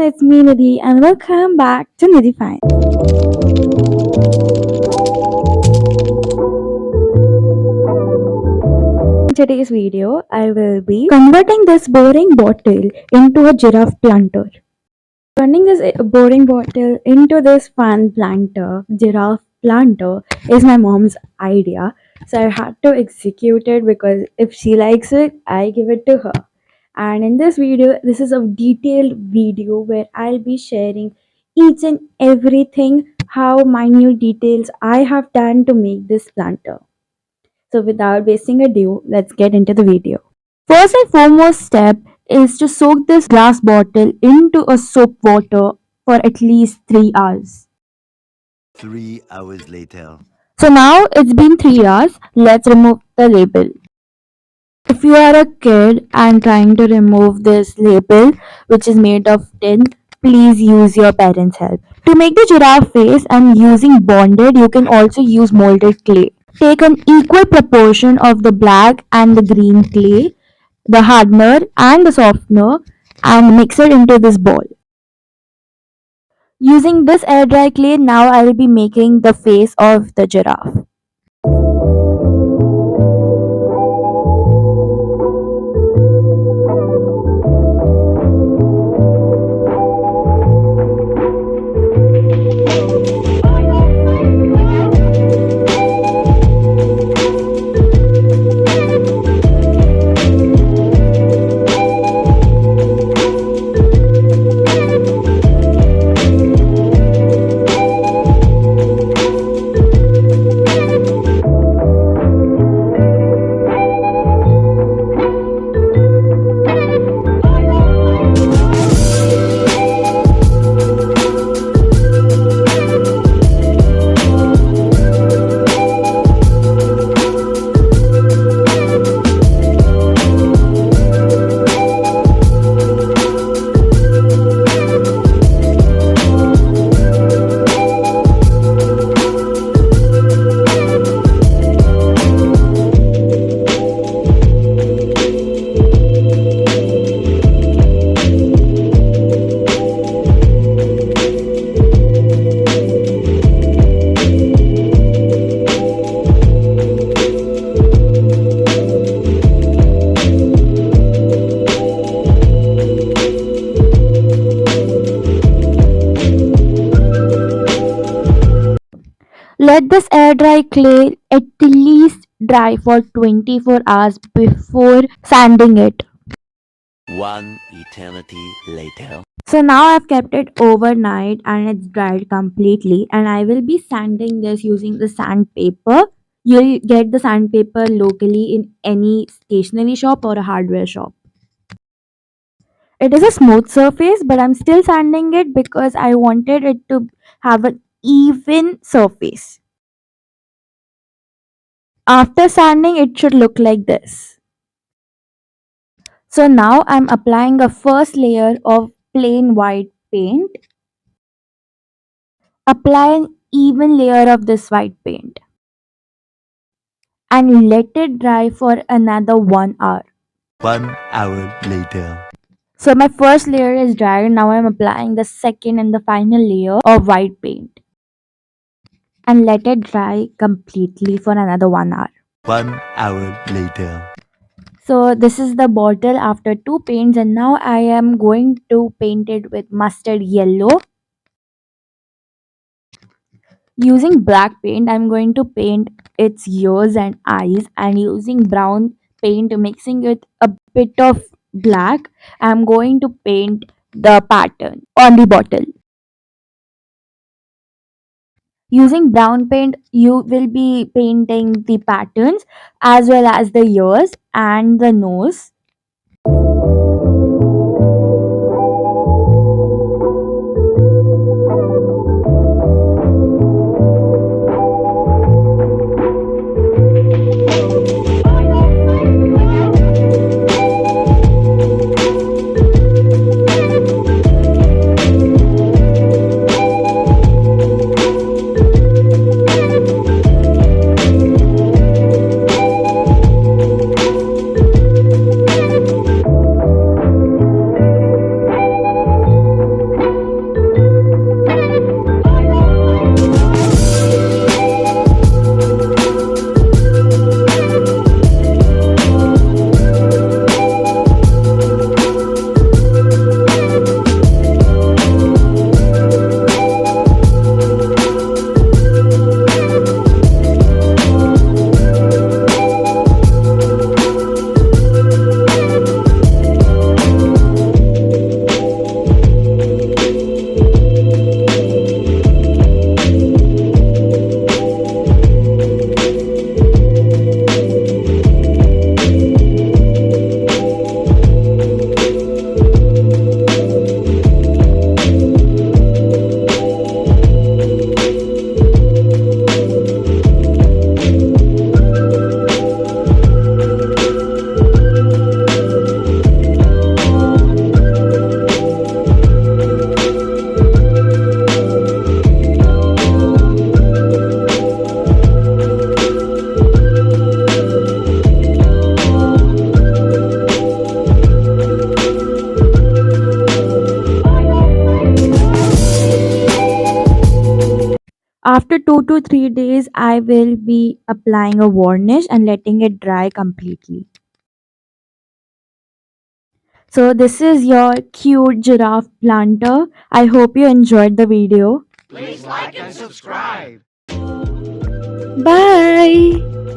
it's me Nidhi and welcome back to Nidhi Fine. In today's video, I will be converting this boring bottle into a giraffe planter. Turning this boring bottle into this fun planter, giraffe planter, is my mom's idea. So I had to execute it because if she likes it, I give it to her. And in this video, this is a detailed video where I'll be sharing each and everything, how minute details I have done to make this planter. So without wasting ado, let's get into the video. First and foremost step is to soak this glass bottle into a soap water for at least 3 hours. 3 hours later. So now it's been 3 hours, let's remove the label. If you are a kid and trying to remove this label, which is made of tin, please use your parents' help. To make the giraffe face, I'm using bonded. You can also use molded clay. Take an equal proportion of the black and the green clay, the hardener and the softener, and mix it into this ball. Using this air dry clay, now I will be making the face of the giraffe. Let this air dry clay at least dry for 24 hours before sanding it. One eternity later. So now I've kept it overnight and it's dried completely, and I will be sanding this using the sandpaper. You'll get the sandpaper locally in any stationery shop or a hardware shop. It is a smooth surface, but I'm still sanding it because I wanted it to have an even surface. After sanding, it should look like this. So now I'm applying a first layer of plain white paint. Apply an even layer of this white paint and let it dry for another 1 hour. 1 hour later. So my first layer is dry. Now I'm applying the second and the final layer of white paint and let it dry completely for another 1 hour. 1 hour later. So this is the bottle after two paints, and now I am going to paint it with mustard yellow. Using black paint, I'm going to paint its ears and eyes, and using brown paint, mixing it a bit of black, I'm going to paint the pattern on the bottle. Using brown paint, you will be painting the patterns as well as the ears and the nose. After 2 to 3 days, I will be applying a varnish and letting it dry completely. So this is your cute giraffe planter. I hope you enjoyed the video. Please like and subscribe. Bye.